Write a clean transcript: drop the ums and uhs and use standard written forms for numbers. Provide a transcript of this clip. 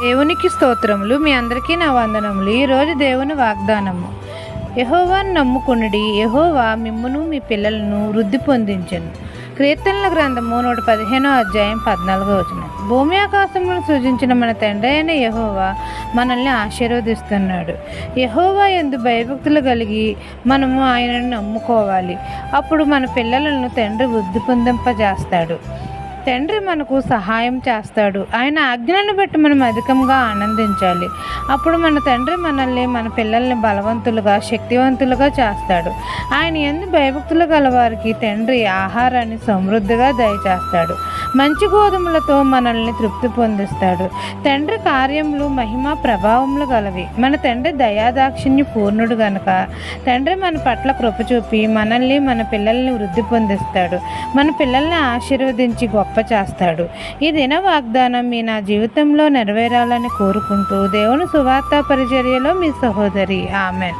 దేవునికి స్తోత్రములు. మీ అందరికీ నా వందనములు. ఈరోజు దేవుని వాగ్దానము. యెహోవాను నమ్ముకొనుడి, యెహోవా మిమ్మును మీ పిల్లలను వృద్ధి పొందించెను. కీర్తనల గ్రంథము 115 భూమి ఆకాశములను సృజించిన మన తండ్రి అయిన యెహోవా మనల్ని ఆశీర్వదిస్తున్నాడు. యెహోవా యందు భయభక్తులు కలిగి మనము ఆయనను నమ్ముకోవాలి. అప్పుడు మన పిల్లలను తండ్రి వృద్ధి పొందింపజేస్తాడు. తండ్రి మనకు సహాయం చేస్తాడు. ఆయన ఆజ్ఞలను బట్టి మనం అధికంగా ఆనందించాలి. అప్పుడు మన తండ్రి మనల్ని, మన పిల్లల్ని బలవంతులుగా, శక్తివంతులుగా చేస్తాడు. ఆయన యందు భయభక్తులు గలవారికి తండ్రి ఆహారాన్ని సమృద్ధిగా దయచేస్తాడు. మంచి గోధుమలతో మనల్ని తృప్తి పొందిస్తాడు. తండ్రి కార్యములు మహిమ ప్రభావములు గలవి. మన తండ్రి దయాదాక్షిణ్య పూర్ణుడు గనుక తండ్రి మన పట్ల కృప చూపి మనల్ని, మన పిల్లల్ని వృద్ధి పొందిస్తాడు. మన పిల్లల్ని ఆశీర్వదించి గొప్ప చేస్తాడు. ఈ దిన వాగ్దానం మీ నా జీవితంలో నెరవేరాలని కోరుకుంటూ దేవుని సువార్త పరిచర్యలో మీ సహోదరి. ఆమెన్.